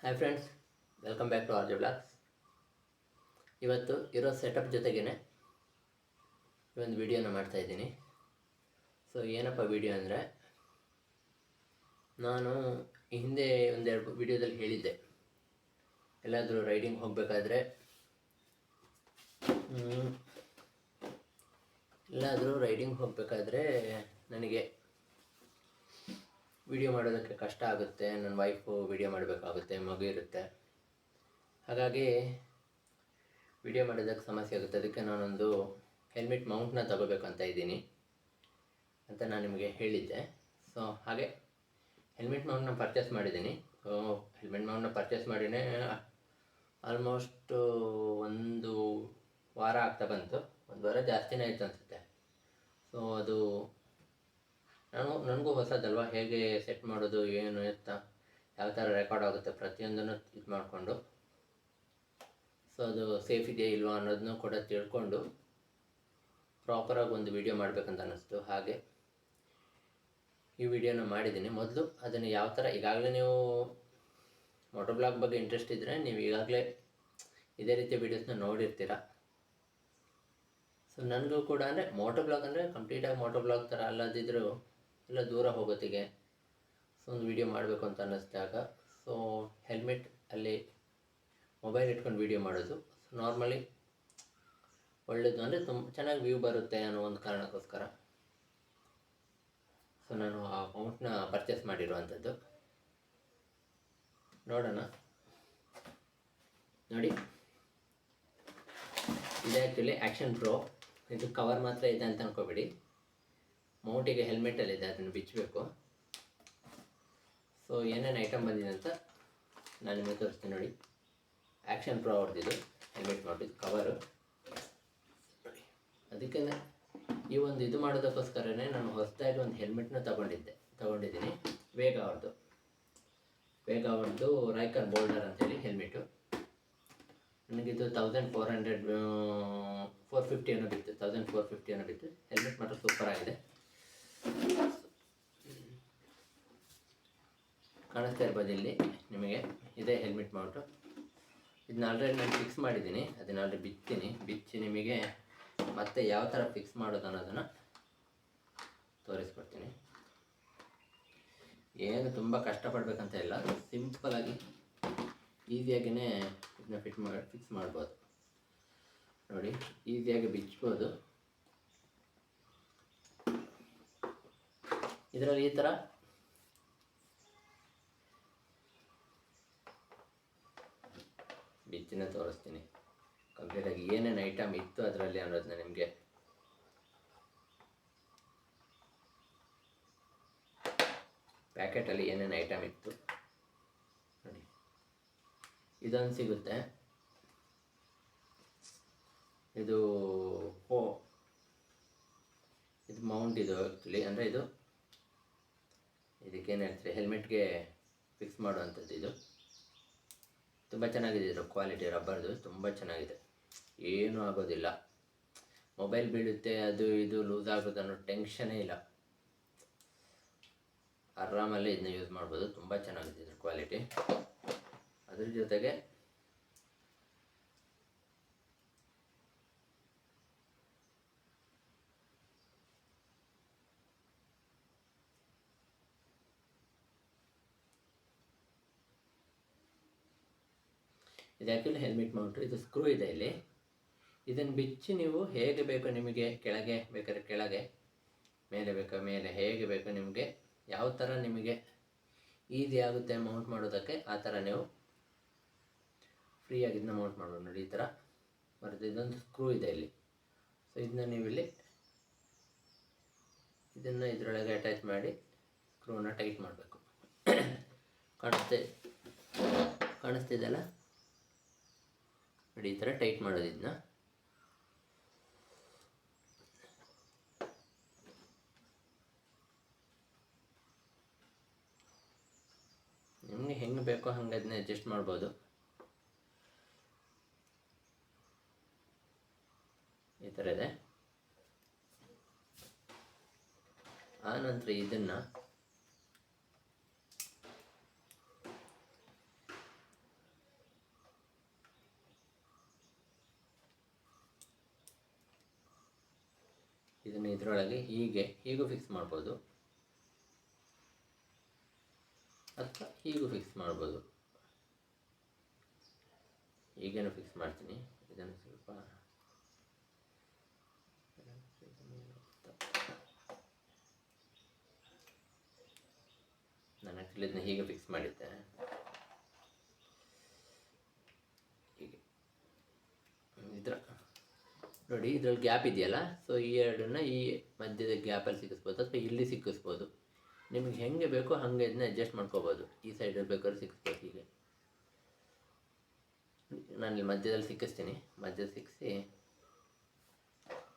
Hi friends, welcome back to R J blogs. ಇವತ್ತು ಇರೋ setup ಜೊತೆಗೇ ಈ ಒಂದು ವಿಡಿಯೋನ ಮಾಡ್ತಾಯಿದ್ದೀನಿ. ಸೊ ಏನಪ್ಪ ವಿಡಿಯೋ ಅಂದರೆ, ನಾನು ಈ ಹಿಂದೆ ಒಂದೆರಡು ವಿಡಿಯೋದಲ್ಲಿ ಹೇಳಿದ್ದೆ, ಎಲ್ಲಾದರೂ ರೈಡಿಂಗ್ ಹೋಗಬೇಕಾದ್ರೆ ನನಗೆ ವಿಡಿಯೋ ಮಾಡೋದಕ್ಕೆ ಕಷ್ಟ ಆಗುತ್ತೆ. ನನ್ನ ವೈಫು ವಿಡಿಯೋ ಮಾಡಬೇಕಾಗುತ್ತೆ, ಮಗು ಇರುತ್ತೆ, ಹಾಗಾಗಿ ವಿಡಿಯೋ ಮಾಡೋದಕ್ಕೆ ಸಮಸ್ಯೆ ಆಗುತ್ತೆ. ಅದಕ್ಕೆ ನಾನೊಂದು ಹೆಲ್ಮೆಟ್ ಮೌಂಟ್ನ ತಗೋಬೇಕಂತ ಇದ್ದೀನಿ ಅಂತ ನಾನು ನಿಮಗೆ ಹೇಳಿದ್ದೆ. ಸೊ ಹಾಗೆ ಹೆಲ್ಮೆಟ್ ಮೌಂಟ್ನ ಪರ್ಚೇಸ್ ಮಾಡಿದ್ದೀನಿ. ಸೊ ಹೆಲ್ಮೆಟ್ ಮೌಂಟ್ನ ಪರ್ಚೇಸ್ ಮಾಡಿನೇ ಆಲ್ಮೋಸ್ಟ್ ಒಂದು ವಾರ ಆಗ್ತಾ ಬಂತು. ಒಂದು ವಾರ ಜಾಸ್ತಿನೇ ಆಯಿತು ಅನಿಸುತ್ತೆ. ಸೊ ಅದು ನನಗೂ ಹೊಸದಲ್ವ, ಹೇಗೆ ಸೆಟ್ ಮಾಡೋದು, ಏನು ಎತ್ತ, ಯಾವ ಥರ ರೆಕಾರ್ಡ್ ಆಗುತ್ತೆ ಪ್ರತಿಯೊಂದನ್ನು ಇದು ಮಾಡಿಕೊಂಡು, ಸೊ ಅದು ಸೇಫ್ ಇದೆಯಾ ಇಲ್ವಾ ಅನ್ನೋದನ್ನು ಕೂಡ ತಿಳ್ಕೊಂಡು ಪ್ರಾಪರಾಗಿ ಒಂದು ವಿಡಿಯೋ ಮಾಡಬೇಕಂತ ಅನ್ನಿಸ್ತು. ಹಾಗೆ ಈ ವಿಡಿಯೋನ ಮಾಡಿದ್ದೀನಿ. ಮೊದಲು ಅದನ್ನು ಯಾವ ಥರ, ಈಗಾಗಲೇ ನೀವು ಮೋಟೋ ಬ್ಲಾಗ್ ಬಗ್ಗೆ ಇಂಟ್ರೆಸ್ಟ್ ಇದ್ದರೆ ನೀವು ಈಗಾಗಲೇ ಇದೇ ರೀತಿಯ ವೀಡಿಯೋಸ್ನ ನೋಡಿರ್ತೀರ. ಸೊ ನನಗೂ ಕೂಡ ಅಂದರೆ ಮೋಟೋ ಬ್ಲಾಗ್ ಅಂದರೆ ಕಂಪ್ಲೀಟಾಗಿ ಮೋಟೋ ಬ್ಲಾಗ್ ಥರ ಅಲ್ಲದಿದ್ದರೂ ಎಲ್ಲ ದೂರ ಹೋಗೋತ್ತಿಗೆ ಸೊ ಒಂದು ವಿಡಿಯೋ ಮಾಡಬೇಕು ಅಂತ ಅನ್ನಿಸ್ದಾಗ, ಸೊ ಹೆಲ್ಮೆಟ್ ಅಲ್ಲಿ ಮೊಬೈಲ್ ಇಟ್ಕೊಂಡು ವಿಡಿಯೋ ಮಾಡೋದು ನಾರ್ಮಲಿ ಒಳ್ಳೆಯದು, ಅಂದರೆ ತುಂಬ ಚೆನ್ನಾಗಿ ವ್ಯೂ ಬರುತ್ತೆ ಅನ್ನೋ ಒಂದು ಕಾರಣಕ್ಕೋಸ್ಕರ ಸೊ ನಾನು ಆ ಮೌಂಟ್ನ ಪರ್ಚೇಸ್ ಮಾಡಿರುವಂಥದ್ದು. ನೋಡೋಣ, ನೋಡಿ, ಇದು ಆ್ಯಕ್ಚುಲಿ ಆ್ಯಕ್ಷನ್ ಪ್ರೋ. ಇದು ಕವರ್ ಮಾತ್ರ ಇದೆ ಅಂತ ಅಂದ್ಕೋಬೇಡಿ, ಮೌಂಟಿಗೆ ಹೆಲ್ಮೆಟಲ್ಲಿದೆ, ಅದನ್ನು ಬಿಚ್ಚಬೇಕು. ಸೊ ಏನೇನು ಐಟಮ್ ಬಂದಿದೆ ಅಂತ ನಾನು ನಿಮಗೆ ತೋರಿಸ್ತೀನಿ. ನೋಡಿ, ಆ್ಯಕ್ಷನ್ ಪ್ರೋ ಅವ್ರದ್ದಿದು ಹೆಲ್ಮೆಟ್ ಮೌಂಟಿದ್ದು ಕವರು. ನೋಡಿ, ಅದಕ್ಕೆ ಈ ಒಂದು ಇದು ಮಾಡೋದಕ್ಕೋಸ್ಕರನೇ ನಾನು ಹೊಸದಾಗಿ ಒಂದು ಹೆಲ್ಮೆಟ್ನ ತಗೊಂಡಿದ್ದೀನಿ. ವೇಗ ಅವ್ರದ್ದು ರೈಕರ್ ಬೋಲ್ಡರ್ ಅಂತೇಳಿ ಹೆಲ್ಮೆಟು. ನನಗಿದು 450 ಏನೋ ಬಿತ್ತು, 1450 ಏನೋ ಬಿತ್ತು. ಹೆಲ್ಮೆಟ್ ಮಾತ್ರ ಸೂಪರ್ ಆಗಿದೆ. ಕಾಣಿಸ್ತಾ ಇರ್ಬೋದು ಇಲ್ಲಿ ನಿಮಗೆ, ಇದೇ ಹೆಲ್ಮೆಟ್ ಮೌಂಟು. ಇದನ್ನ ಆಲ್ರೆಡಿ ನಾನು ಫಿಕ್ಸ್ ಮಾಡಿದ್ದೀನಿ, ಅದನ್ನ ಆಲ್ರೆಡಿ ಬಿಚ್ಚಿ ನಿಮಗೆ ಮತ್ತೆ ಯಾವ ಥರ ಫಿಕ್ಸ್ ಮಾಡೋದು ಅನ್ನೋದನ್ನು ತೋರಿಸ್ಕೊಡ್ತೀನಿ. ಏನು ತುಂಬ ಕಷ್ಟಪಡಬೇಕಂತ ಇಲ್ಲ, ಸಿಂಪಲಾಗಿ ಈಸಿಯಾಗಿಯೇ ಇದನ್ನ ಫಿಕ್ಸ್ ಮಾಡ್ಬೋದು. ನೋಡಿ, ಈಸಿಯಾಗಿ ಬಿಚ್ಬೋದು. ಇದರಲ್ಲಿ ಈ ಥರ ಬಿಚ್ಚಿನ ತೋರಿಸ್ತೀನಿ ಕಂಪ್ಲೀಟಾಗಿ ಏನೇನು ಐಟಮ್ ಇತ್ತು ಅದರಲ್ಲಿ ಅನ್ನೋದನ್ನ ನಿಮಗೆ. ಪ್ಯಾಕೆಟಲ್ಲಿ ಏನೇನು ಐಟಮ್ ಇತ್ತು ನೋಡಿ, ಇದೊಂದು ಸಿಗುತ್ತೆ. ಇದು ಮೌಂಟ್, ಇದು ಆ್ಯಕ್ಚುಲಿ ಅಂದರೆ ಇದಕ್ಕೇನು ಹೇಳ್ತೀರಿ, ಹೆಲ್ಮೆಟ್ಗೆ ಫಿಕ್ಸ್ ಮಾಡುವಂಥದ್ದು. ಇದು ತುಂಬ ಚೆನ್ನಾಗಿದೆ, ಇದರ ಕ್ವಾಲಿಟಿ ರಬ್ಬರ್ದು ತುಂಬ ಚೆನ್ನಾಗಿದೆ, ಏನೂ ಆಗೋದಿಲ್ಲ. ಮೊಬೈಲ್ ಬೀಳುತ್ತೆ, ಅದು ಇದು ಲೂಸ್ ಆಗೋದು ಅನ್ನೋ ಟೆನ್ಷನೇ ಇಲ್ಲ. ಆರಾಮಲ್ಲಿ ಇದನ್ನ ಯೂಸ್ ಮಾಡ್ಬೋದು, ತುಂಬ ಚೆನ್ನಾಗಿದೆ ಇದ್ರ ಕ್ವಾಲಿಟಿ. ಅದ್ರ ಜೊತೆಗೆ ಇದು ಆ್ಯಕ್ಚುಲಿ ಹೆಲ್ಮೆಟ್ ಮೌಂಟು. ಇದು ಸ್ಕ್ರೂ ಇದೆ ಇಲ್ಲಿ. ಇದನ್ನು ಬಿಚ್ಚಿ ನೀವು ಹೇಗೆ ಬೇಕು ನಿಮಗೆ, ಕೆಳಗೆ ಬೇಕಾದ್ರೆ ಕೆಳಗೆ, ಮೇಲೆ ಬೇಕಾ ಮೇಲೆ, ಹೇಗೆ ಬೇಕು ನಿಮಗೆ, ಯಾವ ಥರ ನಿಮಗೆ ಈಸಿ ಆಗುತ್ತೆ ಮೌಂಟ್ ಮಾಡೋದಕ್ಕೆ ಆ ಥರ ನೀವು ಫ್ರೀಯಾಗಿ ಇದನ್ನ ಮೌಂಟ್ ಮಾಡ್ಬೋದು. ನೋಡಿ, ಈ ಥರ ಬರುತ್ತೆ. ಇದೊಂದು ಸ್ಕ್ರೂ ಇದೆ ಇಲ್ಲಿ. ಸೊ ಇದನ್ನ ನೀವಿಲ್ಲಿ ಇದನ್ನು ಇದರೊಳಗೆ ಅಟ್ಯಾಚ್ ಮಾಡಿ ಸ್ಕ್ರೂನ ಟೈಟ್ ಮಾಡಬೇಕು. ಕಾಣಿಸ್ತಿದೆಯಲ್ಲ ನೋಡಿ, ಈ ಥರ ಟೈಟ್ ಮಾಡೋದು. ಇದನ್ನ ನಿಮಗೆ ಹೆಂಗೆ ಬೇಕೋ ಹಂಗೆ ಅದನ್ನ ಅಡ್ಜಸ್ಟ್ ಮಾಡ್ಬೋದು. ಈ ಥರ ಇದೆ. ಆ ನಂತರ ಇದನ್ನು ಇದನ್ನು ಇದರೊಳಗೆ ಹೀಗೂ ಫಿಕ್ಸ್ ಮಾಡ್ಬೋದು, ಅಥವಾ ಹೀಗೂ ಫಿಕ್ಸ್ ಮಾಡ್ಬೋದು. ಹೀಗೇನು ಫಿಕ್ಸ್ ಮಾಡ್ತೀನಿ. ಇದನ್ನು ಸ್ವಲ್ಪ ನಾನು ಆ್ಯಕ್ಚುಲಿ ಇದನ್ನ ಹೀಗೆ ಫಿಕ್ಸ್ ಮಾಡಿದ್ದೆ. ಹೀಗೆ ನೋಡಿ, ಇದರಲ್ಲಿ ಗ್ಯಾಪ್ ಇದೆಯಲ್ಲ, ಸೊ ಈ ಎರಡನ್ನ ಈ ಮಧ್ಯದ ಗ್ಯಾಪಲ್ಲಿ ಸಿಕ್ಕಿಸ್ಬೋದು ಅಥವಾ ಇಲ್ಲಿ ಸಿಕ್ಕಿಸ್ಬೋದು. ನಿಮಗೆ ಹೆಂಗೆ ಬೇಕೋ ಹಾಗೆ ಇದನ್ನ ಅಡ್ಜಸ್ಟ್ ಮಾಡ್ಕೋಬೋದು. ಈ ಸೈಡಲ್ಲಿ ಬೇಕಾದ್ರೆ ಸಿಕ್ಕಿಸ್ಬೋದು. ಹೀಗೆ ನಾನು ಇಲ್ಲಿ ಮಧ್ಯದಲ್ಲಿ ಸಿಕ್ಕಿಸ್ತೀನಿ. ಮಧ್ಯದಲ್ಲಿ ಸಿಕ್ಕಿಸಿ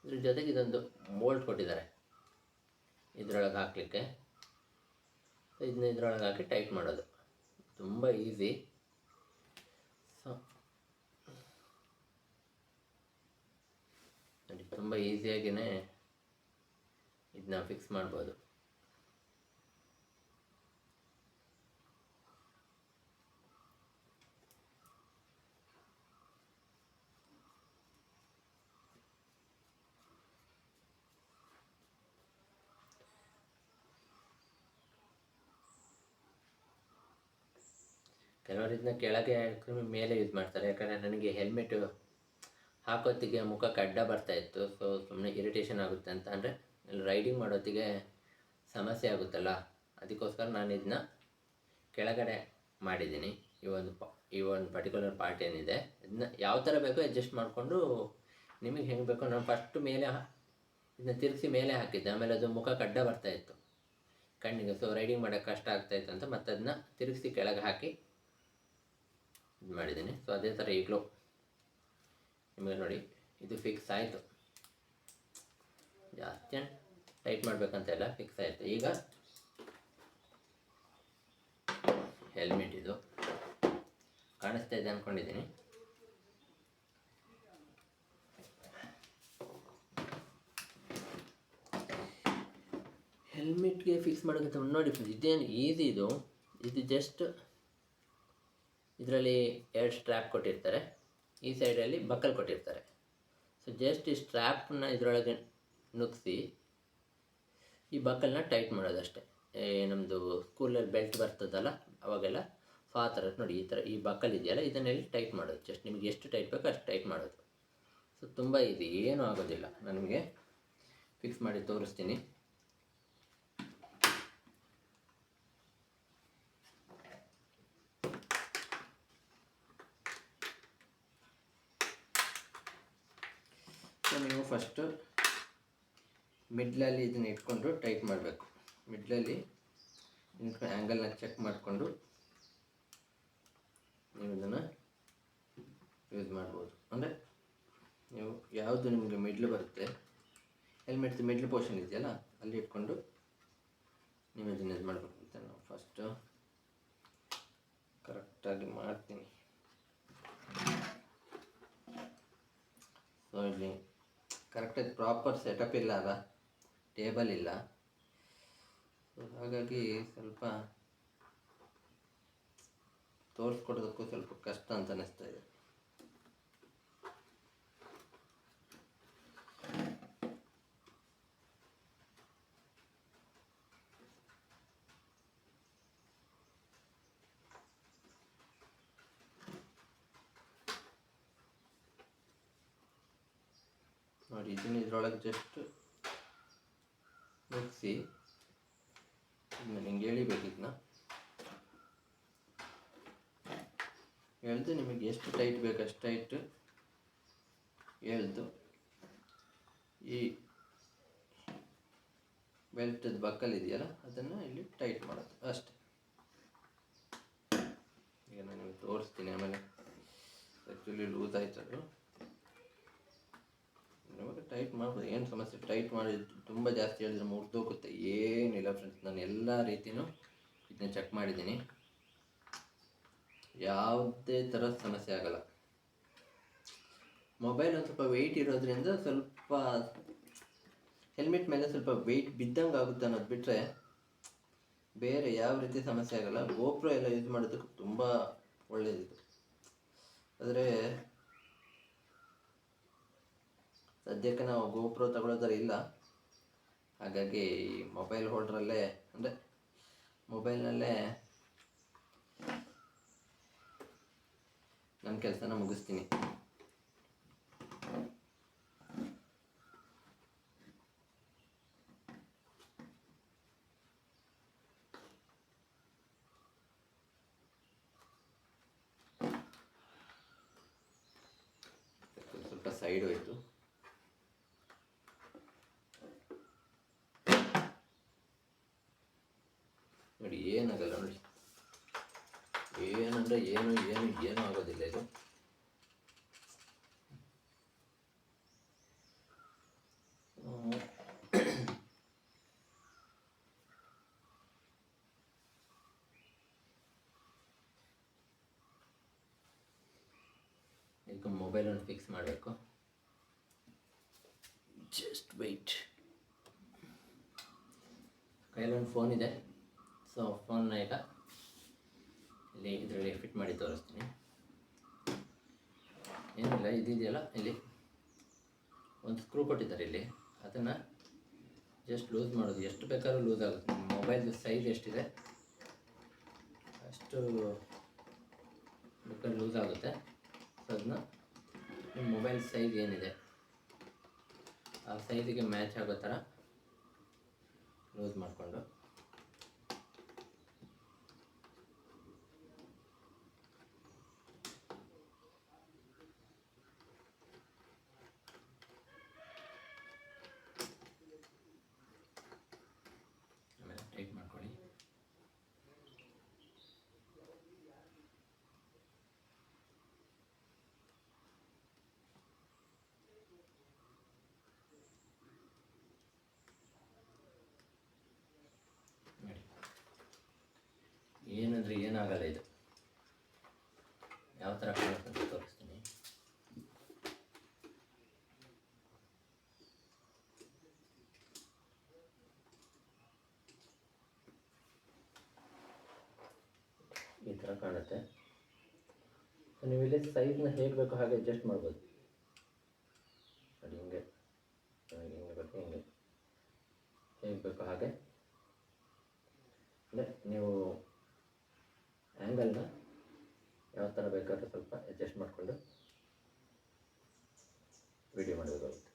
ಇದ್ರ ಜೊತೆಗೆ ಇದೊಂದು ಮೋಲ್ಡ್ ಕೊಟ್ಟಿದ್ದಾರೆ ಇದರೊಳಗೆ ಹಾಕಲಿಕ್ಕೆ. ಇದನ್ನ ಇದರೊಳಗೆ ಹಾಕಿ ಟೈಟ್ ಮಾಡೋದು ತುಂಬ ಈಸಿ. ಸೊ ನೋಡಿ, ತುಂಬ ಈಸಿಯಾಗಿಯೇ ಇದನ್ನ ಫಿಕ್ಸ್ ಮಾಡ್ಬೋದು. ಕೆಲವರು ಇದನ್ನ ಕೆಳಗೆ ಮೇಲೆ ಯೂಸ್ ಮಾಡ್ತಾರೆ, ಯಾಕಂದರೆ ನನಗೆ ಹೆಲ್ಮೆಟ್ ಹಾಕೋತ್ತಿಗೆ ಮುಖಕ್ಕೆ ಅಡ್ಡ ಬರ್ತಾಯಿತ್ತು. ಸೊ ಸುಮ್ಮನೆ ಇರಿಟೇಷನ್ ಆಗುತ್ತೆ ಅಂತ, ಅಂದರೆ ರೈಡಿಂಗ್ ಮಾಡೋತ್ತಿಗೆ ಸಮಸ್ಯೆ ಆಗುತ್ತಲ್ಲ, ಅದಕ್ಕೋಸ್ಕರ ನಾನು ಇದನ್ನ ಕೆಳಗಡೆ ಮಾಡಿದ್ದೀನಿ. ಈ ಒಂದು ಪರ್ಟಿಕ್ಯುಲರ್ ಪಾರ್ಟ್ ಏನಿದೆ ಇದನ್ನ ಯಾವ ಥರ ಬೇಕೋ ಅಡ್ಜಸ್ಟ್ ಮಾಡಿಕೊಂಡು ನಿಮಗೆ ಹೆಂಗೆ ಬೇಕೋ. ನಾನು ಫಸ್ಟ್ ಮೇಲೆ ಇದನ್ನ ತಿರುಗಿಸಿ ಮೇಲೆ ಹಾಕಿದ್ದೆ, ಆಮೇಲೆ ಅದು ಮುಖಕ್ಕೆ ಅಡ್ಡ ಬರ್ತಾಯಿತ್ತು ಕಣ್ಣಿಗೆ. ಸೊ ರೈಡಿಂಗ್ ಮಾಡೋಕ್ಕೆ ಕಷ್ಟ ಆಗ್ತಾಯಿತ್ತು ಅಂತ ಮತ್ತೆ ಅದನ್ನ ತಿರುಗಿಸಿ ಕೆಳಗೆ ಹಾಕಿ ಇದು ಮಾಡಿದ್ದೀನಿ. ಸೊ ಅದೇ ಥರ ಈಗಲೂ ನಿಮಗೆ ನೋಡಿ ಇದು ಫಿಕ್ಸ್ ಆಯಿತು. ಜಾಸ್ತಿ ಟೈಟ್ ಮಾಡಬೇಕಂತ ಇಲ್ಲ, ಫಿಕ್ಸ್ ಆಯಿತು. ಈಗ ಹೆಲ್ಮೆಟ್ ಇದು ಕಾಣಿಸ್ತಾ ಇದೆ ಅಂದ್ಕೊಂಡಿದ್ದೀನಿ. ಹೆಲ್ಮೆಟ್ಗೆ ಫಿಕ್ಸ್ ಮಾಡೋಕ್ಕೆ ನೋಡಿ ಇದೇನು ಈಸಿ ಇದು ಜಸ್ಟ್ ಇದರಲ್ಲಿ 2 ಸ್ಟ್ರ್ಯಾಪ್ ಕೊಟ್ಟಿರ್ತಾರೆ, ಈ ಸೈಡಲ್ಲಿ ಬಕ್ಕಲ್ ಕೊಟ್ಟಿರ್ತಾರೆ. ಸೊ ಜಸ್ಟ್ ಈ ಸ್ಟ್ರ್ಯಾಪ್ನ ಇದರೊಳಗೆ ನುಗ್ಗಿಸಿ ಈ ಬಕ್ಕಲ್ನ ಟೈಟ್ ಮಾಡೋದಷ್ಟೇ. ನಮ್ಮದು ಸ್ಕೂಲಲ್ಲಿ ಬೆಲ್ಟ್ ಬರ್ತದಲ್ಲ ಅವಾಗೆಲ್ಲ, ಸೊ ಆ ಥರ ನೋಡಿ ಈ ಬಕ್ಕಲ್ ಇದೆಯಲ್ಲ ಇದನ್ನೆಲ್ಲಿ ಟೈಟ್ ಮಾಡೋದು. ಜಸ್ಟ್ ನಿಮಗೆ ಎಷ್ಟು ಟೈಟ್ ಬೇಕೋ ಅಷ್ಟು ಟೈಟ್ ಮಾಡೋದು. ಸೊ ತುಂಬ ಈಸಿ, ಏನೂ ಆಗೋದಿಲ್ಲ. ನಾನು ನಿಮಗೆ ಫಿಕ್ಸ್ ಮಾಡಿ ತೋರಿಸ್ತೀನಿ. ಸೊ ನೀವು ಫಸ್ಟು ಮಿಡ್ಲಲ್ಲಿ ಇದನ್ನು ಇಟ್ಕೊಂಡು ಟೈಟ್ ಮಾಡಬೇಕು. ಮಿಡ್ಲಲ್ಲಿ ಆ್ಯಂಗಲ್ನ ಚೆಕ್ ಮಾಡಿಕೊಂಡು ನೀವು ಇದನ್ನು ಯೂಸ್ ಮಾಡ್ಬೋದು. ಅಂದರೆ ನೀವು ಯಾವುದು ನಿಮಗೆ ಮಿಡ್ಲ್ ಬರುತ್ತೆ, ಹೆಲ್ಮೆಟ್ದು ಮಿಡ್ಲ್ ಪೋರ್ಷನ್ ಇದೆಯಲ್ಲ ಅಲ್ಲಿ ಇಟ್ಕೊಂಡು ನೀವು ಇದನ್ನು ಇದು ಮಾಡಬೇಕು ಅಂತ ನಾವು ಫಸ್ಟು ಕರೆಕ್ಟಾಗಿ ಮಾಡ್ತೀನಿ. ಸೊ ಇಲ್ಲಿ ಕರೆಕ್ಟಾಗಿ ಪ್ರಾಪರ್ ಸೆಟಪ್ ಇಲ್ಲ ಅಲ್ಲ, ಟೇಬಲ್ ಇಲ್ಲ. ಸೊ ಹಾಗಾಗಿ ಸ್ವಲ್ಪ ತೋರಿಸ್ಕೊಡೋದಕ್ಕೂ ಸ್ವಲ್ಪ ಕಷ್ಟ ಅಂತ ಅನ್ನಿಸ್ತಾ ಇದೆ. ನೋಡಿ ಇದನ್ನು ಇದರೊಳಗೆ ಜಸ್ಟ್ ಮಿಕ್ಸಿ ಇದನ್ನ ಹಿಂಗೆ ಎಳಿಬೇಕು. ಇದನ್ನ ಎಳೆದು ನಿಮಗೆ ಎಷ್ಟು ಟೈಟ್ ಬೇಕು ಅಷ್ಟು ಟೈಟ್ ಎಳೆದು ಈ ಬೆಲ್ಟದ ಬಕ್ಕಲ್ ಇದೆಯಲ್ಲ ಅದನ್ನು ಇಲ್ಲಿ ಟೈಟ್ ಮಾಡೋದು ಅಷ್ಟೆ. ಈಗ ನಾನು ನಿಮಗೆ ತೋರಿಸ್ತೀನಿ. ಆಮೇಲೆ ಆ್ಯಕ್ಚುಲಿ ಲೂಸ್ ಆಯ್ತು ಅದು, ನಿಮಗೆ ಟೈಟ್ ಮಾಡ್ಬೋದು, ಏನು ಸಮಸ್ಯೆ. ಟೈಟ್ ಮಾಡಿ ತುಂಬ ಜಾಸ್ತಿ ಹೇಳಿದ್ರೆ ಮುರಿದೋಗುತ್ತೆ, ಏನಿಲ್ಲ ಫ್ರೆಂಡ್ಸ್. ನಾನು ಎಲ್ಲ ರೀತಿಯೂ ಇದನ್ನ ಚೆಕ್ ಮಾಡಿದ್ದೀನಿ, ಯಾವುದೇ ಥರ ಸಮಸ್ಯೆ ಆಗಲ್ಲ. ಮೊಬೈಲ್ ಒಂದು ಸ್ವಲ್ಪ ವೆಯ್ಟ್ ಇರೋದ್ರಿಂದ ಸ್ವಲ್ಪ ಹೆಲ್ಮೆಟ್ ಮೇಲೆ ಸ್ವಲ್ಪ ವೆಯ್ಟ್ ಬಿದ್ದಂಗೆ ಆಗುತ್ತೆ ಅನ್ನೋದು ಬಿಟ್ಟರೆ ಬೇರೆ ಯಾವ ರೀತಿ ಸಮಸ್ಯೆ ಆಗಲ್ಲ. ಗೋಪ್ರೋ ಎಲ್ಲ ಯೂಸ್ ಮಾಡೋದಕ್ಕೆ ತುಂಬ ಒಳ್ಳೆಯದಿದು. ಆದರೆ ಸದ್ಯಕ್ಕೆ ನಾವು ಗೋಪ್ರೋ ತಗೊಳ್ಳೋದಾರ ಇಲ್ಲ, ಹಾಗಾಗಿ ಈ ಮೊಬೈಲ್ ಹೋಲ್ಡ್ರಲ್ಲೇ ಅಂದರೆ ಮೊಬೈಲ್ನಲ್ಲೇ ನನ್ನ ಕೆಲಸನ ಮುಗಿಸ್ತೀನಿ. ಸ್ವಲ್ಪ ಸೈಡ್ ಹೋಯಿತು. ನೋಡಿ ಏನಾಗಲ್ಲ, ನೋಡಿ ಏನಂದರೆ ಏನು ಆಗೋದಿಲ್ಲ ಇದು. ಈಗ ಮೊಬೈಲನ್ನು ಫಿಕ್ಸ್ ಮಾಡಬೇಕು. Just wait. ಕೈಲೊಂದು ಫೋನ್ ಇದೆ, ಸೊ ಫೋನ್ನ ಈಗ ಇಲ್ಲಿ ಇದರಲ್ಲಿ ಫಿಟ್ ಮಾಡಿ ತೋರಿಸ್ತೀನಿ. ಏನಿಲ್ಲ, ಇದೆಯಲ್ಲ ಇಲ್ಲಿ ಒಂದು ಸ್ಕ್ರೂ ಕೊಟ್ಟಿದ್ದಾರೆ ಇಲ್ಲಿ, ಅದನ್ನು ಜಸ್ಟ್ ಲೂಸ್ ಮಾಡೋದು. ಎಷ್ಟು ಬೇಕಾದ್ರೂ ಲೂಸ್ ಆಗುತ್ತೆ. ಮೊಬೈಲ್ದು ಸೈಜ್ ಎಷ್ಟಿದೆ ಅಷ್ಟು ಬೇಕಾದ್ರೆ ಲೂಸ್ ಆಗುತ್ತೆ. ಸೊ ಅದನ್ನ ನಿಮ್ಮ ಮೊಬೈಲ್ ಸೈಜ್ ಏನಿದೆ ಆ ಸೈಜಿಗೆ ಮ್ಯಾಚ್ ಆಗೋ ಥರ ಲೂಸ್ ಮಾಡಿಕೊಂಡು ಆಮೇಲೆ ಟೈಟ್ ಮಾಡ್ಕೊಳ್ಳಿ. ಏನಂದರೆ ಏನಾಗಲ್ಲ, ಇದು ಯಾವ ಥರ ಕಾಣುತ್ತೆ ಅಂತ ತೋರಿಸ್ತೀನಿ. ಈ ಥರ ಕಾಣುತ್ತೆ. ನೀವು ಇಲ್ಲಿ ಸೈಜ್ನ ಹೇಗೆ ಬೇಕೋ ಹಾಗೆ ಅಡ್ಜಸ್ಟ್ ಮಾಡ್ಬೋದು. ನೋಡಿ ಹಿಂಗೆ ಬೇಕು, ಹಿಂಗೆ ಹೇಗೆ ಬೇಕೋ ಹಾಗೆ. ಅಂದರೆ ನೀವು ಆ್ಯಂಗಲ್ನ ಯಾವ ಥರ ಬೇಕಾದ್ರೂ ಸ್ವಲ್ಪ ಅಡ್ಜಸ್ಟ್ ಮಾಡಿಕೊಂಡು ವಿಡಿಯೋ ಮಾಡಬೇಕಾಗುತ್ತೆ.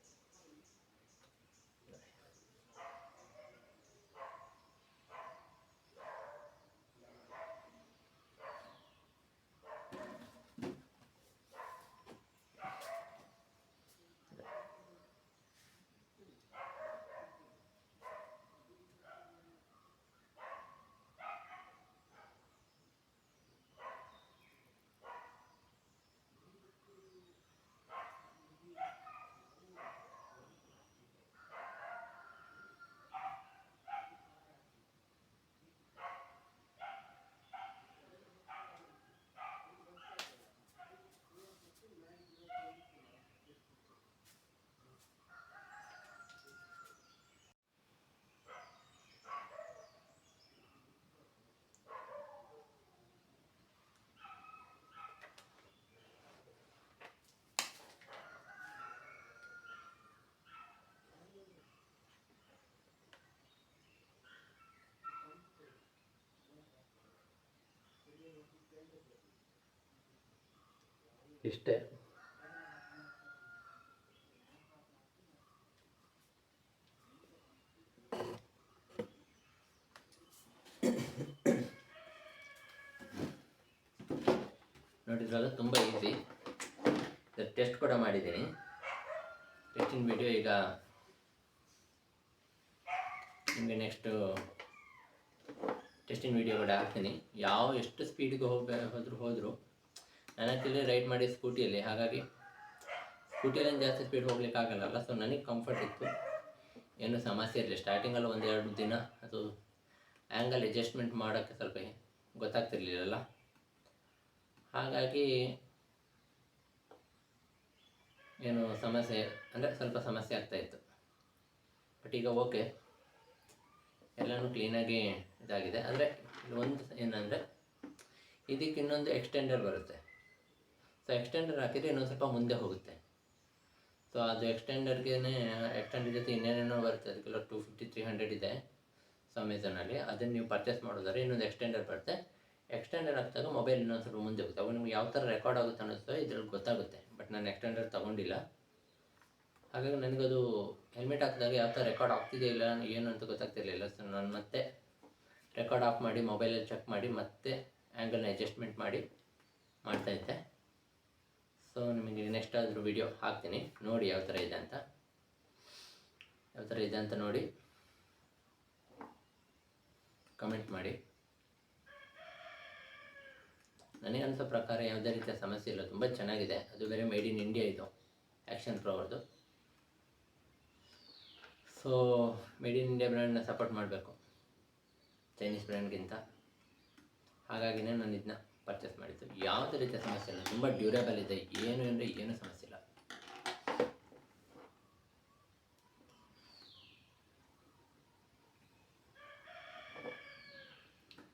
ಇಷ್ಟೇ. ನೋಡಿದ್ರಲ್ಲ, ತುಂಬ ಈಸಿ. ಇದರ ಟೆಸ್ಟ್ ಕೂಡ ಮಾಡಿದ್ದೀನಿ. ಟೆಸ್ಟಿನ ವಿಡಿಯೋ ಈಗ ನಿಮಗೆ ನೆಕ್ಸ್ಟು ಟೆಸ್ಟಿನ ವಿಡಿಯೋ ಕೂಡ ಹಾಕ್ತೀನಿ. ಎಷ್ಟು ಸ್ಪೀಡಿಗೆ ಹೋದರೂ ನಾನು ಆ್ಯಕ್ಚುಲಿ ರೈಡ್ ಮಾಡಿ ಸ್ಕೂಟಿಯಲ್ಲಿ, ಹಾಗಾಗಿ ಸ್ಕೂಟಿಯಲ್ಲಿ ಜಾಸ್ತಿ ಸ್ಪೀಡ್ ಹೋಗ್ಲಿಕ್ಕೆ ಆಗಲ್ಲ. ಸೊ ನನಗೆ ಕಂಫರ್ಟ್ ಇತ್ತು, ಏನೂ ಸಮಸ್ಯೆ ಇರಲಿಲ್ಲ. ಸ್ಟಾರ್ಟಿಂಗಲ್ಲಿ 1-2 ದಿನ ಅದು ಆ್ಯಂಗಲ್ ಅಡ್ಜಸ್ಟ್ಮೆಂಟ್ ಮಾಡೋಕ್ಕೆ ಸ್ವಲ್ಪ ಗೊತ್ತಾಗ್ತಿರ್ಲಿಲ್ಲ. ಹಾಗಾಗಿ ಏನು ಸಮಸ್ಯೆ ಅಂದರೆ ಸ್ವಲ್ಪ ಸಮಸ್ಯೆ ಆಗ್ತಾಯಿತ್ತು. ಬಟ್ ಈಗ ಓಕೆ, ಎಲ್ಲನೂ ಕ್ಲೀನಾಗಿ ಇದಾಗಿದೆ. ಅಂದರೆ ಒಂದು ಏನಂದರೆ ಇದಕ್ಕೆ ಇನ್ನೊಂದು ಎಕ್ಸ್ಟೆಂಡರ್ ಬರುತ್ತೆ. ಸೊ ಎಕ್ಸ್ಟೆಂಡರ್ ಹಾಕಿದರೆ ಇನ್ನೊಂದು ಸ್ವಲ್ಪ ಮುಂದೆ ಹೋಗುತ್ತೆ. ಸೊ ಸೊ ಅದು ಎಕ್ಸ್ಟೆಂಡರ್ ಜೊತೆ ಇನ್ನೇನೇನೋ ಬರುತ್ತೆ, ಅದಕ್ಕೆಲ್ಲ 250-300 ಇದೆ. ಸೊ ಅಮೆಝಾನಲ್ಲಿ ಅದನ್ನು ನೀವು ಪರ್ಚೇಸ್ ಮಾಡೋದಾದ್ರೆ ಇನ್ನೊಂದು ಎಕ್ಸ್ಟೆಂಡರ್ ಬರುತ್ತೆ. ಎಕ್ಸ್ಟೆಂಡರ್ ಹಾಕಿದಾಗ ಮೊಬೈಲ್ ಇನ್ನೊಂದು ಸ್ವಲ್ಪ ಮುಂದೆ ಹೋಗುತ್ತೆ. ಅವಾಗ ನಿಮ್ಗೆ ಯಾವ ಥರ ರೆಕಾರ್ಡ್ ಆಗುತ್ತೆ ಅನ್ನೋದು ಇದ್ರಲ್ಲಿ ಗೊತ್ತಾಗುತ್ತೆ. ಬಟ್ ನಾನು ಎಕ್ಸ್ಟೆಂಡರ್ ತೊಗೊಂಡಿಲ್ಲ, ಹಾಗಾಗಿ ನನಗದು ಹೆಲ್ಮೆಟ್ ಹಾಕಿದಾಗ ಯಾವ ಥರ ರೆಕಾರ್ಡ್ ಆಗ್ತಿದೆ ಇಲ್ಲ ಏನು ಅಂತ ಗೊತ್ತಾಗ್ತಿರಲಿಲ್ಲ. ಸೊ ನಾನು ಮತ್ತೆ ರೆಕಾರ್ಡ್ ಆಫ್ ಮಾಡಿ ಮೊಬೈಲಲ್ಲಿ ಚೆಕ್ ಮಾಡಿ ಮತ್ತೆ ಆ್ಯಂಗಲ್ನ ಅಡ್ಜಸ್ಟ್ಮೆಂಟ್ ಮಾಡಿ ಮಾಡ್ತಾಯಿದ್ದೆ. ಸೊ ನಿಮಗೆ ನೆಕ್ಸ್ಟ್ ಆದರೂ ವಿಡಿಯೋ ಹಾಕ್ತೀನಿ, ನೋಡಿ ಯಾವ ಥರ ಇದೆ ಅಂತ ನೋಡಿ ಕಮೆಂಟ್ ಮಾಡಿ. ನನಗೆ ಅನಿಸೋ ಪ್ರಕಾರ ಯಾವುದೇ ರೀತಿಯ ಸಮಸ್ಯೆ ಇಲ್ಲ, ತುಂಬ ಚೆನ್ನಾಗಿದೆ. ಅದು ಬೇರೆ ಮೇಡ್ ಇನ್ ಇಂಡಿಯಾ, ಇದು ಆ್ಯಕ್ಷನ್ ಪ್ರೋ ಅವ್ರದ್ದು. ಸೊ ಮೇಡ್ ಇನ್ ಇಂಡಿಯಾ ಬ್ರ್ಯಾಂಡ್ನ ಸಪೋರ್ಟ್ ಮಾಡಬೇಕು ಚೈನೀಸ್ ಬ್ರ್ಯಾಂಡ್ಗಿಂತ. ಹಾಗಾಗಿನೇ ನಾನು ಇದನ್ನ ಪರ್ಚೇಸ್ ಮಾಡಿದ್ದು. ಯಾವುದೇ ರೀತಿಯ ಸಮಸ್ಯೆ ಇಲ್ಲ, ತುಂಬ ಡ್ಯೂರೇಬಲ್ ಇದೆ, ಏನು ಸಮಸ್ಯೆ ಇಲ್ಲ.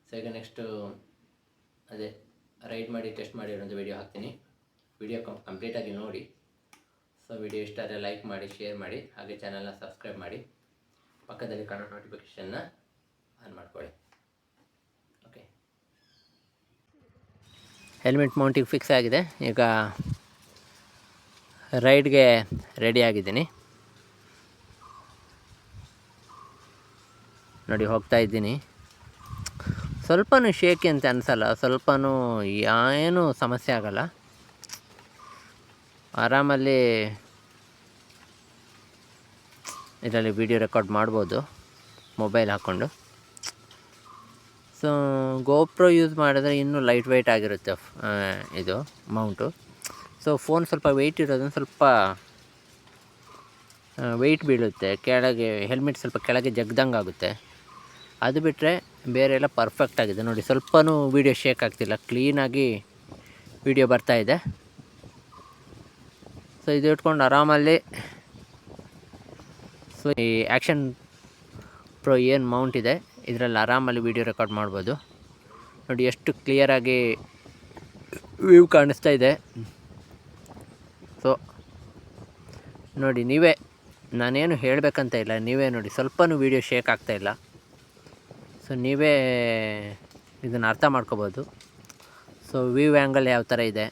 ಸೊ ಈಗ ನೆಕ್ಸ್ಟು ಅದೇ ರೈಡ್ ಮಾಡಿ ಟೆಸ್ಟ್ ಮಾಡಿರೋಂಥ ವಿಡಿಯೋ ಹಾಕ್ತೀನಿ. ವಿಡಿಯೋ ಕಂಪ್ಲೀಟಾಗಿ ನೋಡಿ. ಸೊ ವಿಡಿಯೋ ಇಷ್ಟ ಆದರೆ ಲೈಕ್ ಮಾಡಿ, ಶೇರ್ ಮಾಡಿ, ಹಾಗೆ ಚಾನಲ್ನ ಸಬ್ಸ್ಕ್ರೈಬ್ ಮಾಡಿ, ಪಕ್ಕದಲ್ಲಿ ಕಾಣೋ ನೋಟಿಫಿಕೇಷನ್ನ ಆನ್ ಮಾಡ್ಕೊಳ್ಳಿ. ಓಕೆ, ಹೆಲ್ಮೆಟ್ ಮೌಂಟಿಗೆ ಫಿಕ್ಸ್ ಆಗಿದೆ. ಈಗ ರೈಡ್ಗೆ ರೆಡಿ ಆಗಿದ್ದೀನಿ. ನೋಡಿ ಹೋಗ್ತಾ ಇದ್ದೀನಿ. ಸ್ವಲ್ಪನೂ ಶೇಕಿ ಅಂತ ಅನಿಸಲ್ಲ, ಸ್ವಲ್ಪನೂ ಏನು ಸಮಸ್ಯೆ ಆಗಲ್ಲ. ಆರಾಮಲ್ಲಿ ಇದರಲ್ಲಿ ವಿಡಿಯೋ ರೆಕಾರ್ಡ್ ಮಾಡ್ಬೋದು ಮೊಬೈಲ್ ಹಾಕ್ಕೊಂಡು. ಸೊ ಗೋಪ್ರೋ ಯೂಸ್ ಮಾಡಿದ್ರೆ ಇನ್ನೂ ಲೈಟ್ ವೆಯ್ಟ್ ಆಗಿರುತ್ತೆ ಇದು ಮೌಂಟು. ಸೊ ಫೋನ್ ಸ್ವಲ್ಪ ವೆಯ್ಟ್ ಇರೋದನ್ನು ಸ್ವಲ್ಪ ವೆಯ್ಟ್ ಬೀಳುತ್ತೆ ಕೆಳಗೆ, ಹೆಲ್ಮೆಟ್ ಸ್ವಲ್ಪ ಕೆಳಗೆ ಜಗ್ದಂಗೆ ಆಗುತ್ತೆ. ಅದು ಬಿಟ್ಟರೆ ಬೇರೆ ಎಲ್ಲ ಪರ್ಫೆಕ್ಟ್ ಆಗಿದೆ. ನೋಡಿ ಸ್ವಲ್ಪನೂ ವೀಡಿಯೋ ಶೇಕ್ ಆಗ್ತಿಲ್ಲ, ಕ್ಲೀನಾಗಿ ವಿಡಿಯೋ ಬರ್ತಾಯಿದೆ. ಸೊ ಇದು ಇಟ್ಕೊಂಡು ಆರಾಮಲ್ಲಿ ಸೊ ಈ ಆ್ಯಕ್ಷನ್ ಪ್ರೋ ಏನು ಮೌಂಟ್ ಇದೆ ಇದರಲ್ಲಿ ಆರಾಮಲ್ಲಿ ವೀಡಿಯೋ ರೆಕಾರ್ಡ್ ಮಾಡ್ಬೋದು. ನೋಡಿ ಎಷ್ಟು ಕ್ಲಿಯರಾಗಿ ವ್ಯೂ ಕಾಣಿಸ್ತಾ ಇದೆ. ಸೊ ನೋಡಿ ನೀವೇ, ನಾನೇನು ಹೇಳಬೇಕಂತ ಇಲ್ಲ, ನೀವೇ ನೋಡಿ ಸ್ವಲ್ಪನೂ ವೀಡಿಯೋ ಶೇಕ್ ಆಗ್ತಾಯಿಲ್ಲ. ಸೊ ನೀವೇ ಇದನ್ನು ಅರ್ಥ ಮಾಡ್ಕೋಬೋದು. ಸೊ ವ್ಯೂ ಆ್ಯಂಗಲ್ ಯಾವ ಥರ ಇದೆ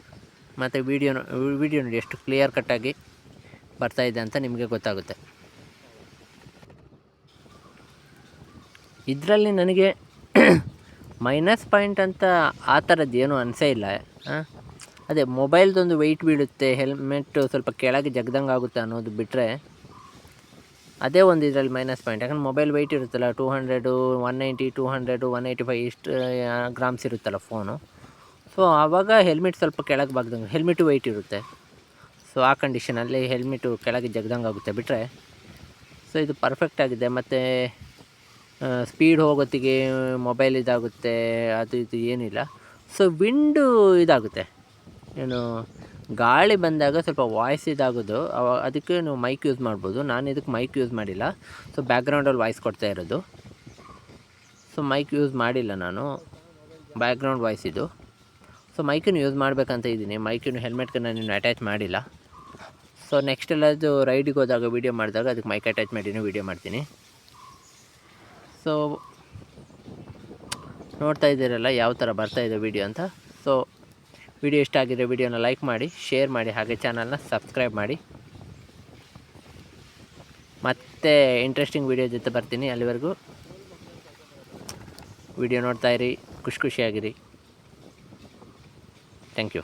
ಮತ್ತು ವಿಡಿಯೋ ನೋಡಿ ಎಷ್ಟು ಕ್ಲಿಯರ್ ಕಟ್ಟಾಗಿ ಬರ್ತಾಯಿದೆ ಅಂತ ನಿಮಗೆ ಗೊತ್ತಾಗುತ್ತೆ. ಇದರಲ್ಲಿ ನನಗೆ ಮೈನಸ್ ಪಾಯಿಂಟ್ ಅಂತ ಆ ಥರದ್ದು ಏನೂ ಅನಿಸೇ ಇಲ್ಲ. ಅದೇ ಮೊಬೈಲ್ದೊಂದು ವೆಯ್ಟ್ ಬೀಳುತ್ತೆ, ಹೆಲ್ಮೆಟ್ಟು ಸ್ವಲ್ಪ ಕೆಳಗೆ ಜಗ್ದಂಗೆ ಆಗುತ್ತೆ ಅನ್ನೋದು ಬಿಟ್ಟರೆ ಅದೇ ಒಂದು ಇದರಲ್ಲಿ ಮೈನಸ್ ಪಾಯಿಂಟ್. ಯಾಕಂದ್ರೆ ಮೊಬೈಲ್ ವೆಯ್ಟ್ ಇರುತ್ತಲ್ಲ 200, 190, 200, 185 ಇಷ್ಟು ಗ್ರಾಮ್ಸ್ ಇರುತ್ತಲ್ಲ ಫೋನು. ಸೊ ಆವಾಗ ಹೆಲ್ಮೆಟ್ ಸ್ವಲ್ಪ ಕೆಳಗೆ ಬಾಗ್ದಂಗೆ, ಹೆಲ್ಮೆಟು ವೆಯ್ಟ್ ಇರುತ್ತೆ. ಸೊ ಆ ಕಂಡೀಷನಲ್ಲಿ ಹೆಲ್ಮೆಟು ಕೆಳಗೆ ಜಗ್ದಂಗೆ ಆಗುತ್ತೆ ಬಿಟ್ಟರೆ ಸೊ ಇದು ಪರ್ಫೆಕ್ಟ್ ಆಗಿದೆ. ಮತ್ತು ಸ್ಪೀಡ್ ಹೋಗೋತ್ತಿಗೆ ಮೊಬೈಲ್ ಇದಾಗುತ್ತೆ, ಅದು ಇದು ಏನಿಲ್ಲ. ಸೊ ವಿಂಡು ಇದಾಗುತ್ತೆ, ಏನು ಗಾಳಿ ಬಂದಾಗ ಸ್ವಲ್ಪ ವಾಯ್ಸ್ ಇದಾಗೋದು, ಅದಕ್ಕೆ ನೀವು ಮೈಕ್ ಯೂಸ್ ಮಾಡ್ಬೋದು. ನಾನು ಇದಕ್ಕೆ ಮೈಕ್ ಯೂಸ್ ಮಾಡಿಲ್ಲ. ಸೊ ಬ್ಯಾಕ್ಗ್ರೌಂಡಲ್ಲಿ ವಾಯ್ಸ್ ಕೊಡ್ತಾ ಇರೋದು. ಸೊ ಮೈಕ್ ಯೂಸ್ ಮಾಡಿಲ್ಲ ನಾನು, ಬ್ಯಾಕ್ಗ್ರೌಂಡ್ ವಾಯ್ಸ್ ಇದು. ಸೊ ಮೈಕನ್ನು ಯೂಸ್ ಮಾಡಬೇಕಂತ ಇದ್ದೀನಿ. ಮೈಕನ್ನು ಹೆಲ್ಮೆಟ್ಗೆ ನಾನು ಅಟ್ಯಾಚ್ ಮಾಡಿಲ್ಲ. ಸೊ ನೆಕ್ಸ್ಟ್ ಎಲ್ಲದು ರೈಡಿಗೆ ಹೋದಾಗ ವೀಡಿಯೋ ಮಾಡಿದಾಗ ಅದಕ್ಕೆ ಮೈಕ್ ಅಟ್ಯಾಚ್ ಮಾಡಿನೇ ವೀಡಿಯೋ ಮಾಡ್ತೀನಿ. ಸೊ ನೋಡ್ತಾ ಇದ್ದೀರಲ್ಲ ಯಾವ ಥರ ಬರ್ತಾಯಿದೆ ವೀಡಿಯೋ ಅಂತ. ಸೊ ವಿಡಿಯೋ ಇಷ್ಟ ಆಗಿದ್ರೆ ವಿಡಿಯೋನ ಲೈಕ್ ಮಾಡಿ, ಶೇರ್ ಮಾಡಿ, ಹಾಗೆ ಚಾನಲ್ನ ಸಬ್ಸ್ಕ್ರೈಬ್ ಮಾಡಿ. ಮತ್ತೆ ಇಂಟ್ರೆಸ್ಟಿಂಗ್ ವಿಡಿಯೋ ಜೊತೆ ಬರ್ತೀನಿ. ಅಲ್ಲಿವರೆಗೂ ವಿಡಿಯೋ ನೋಡ್ತಾಯಿರಿ, ಖುಷಿಯಾಗಿರಿ. Thank you.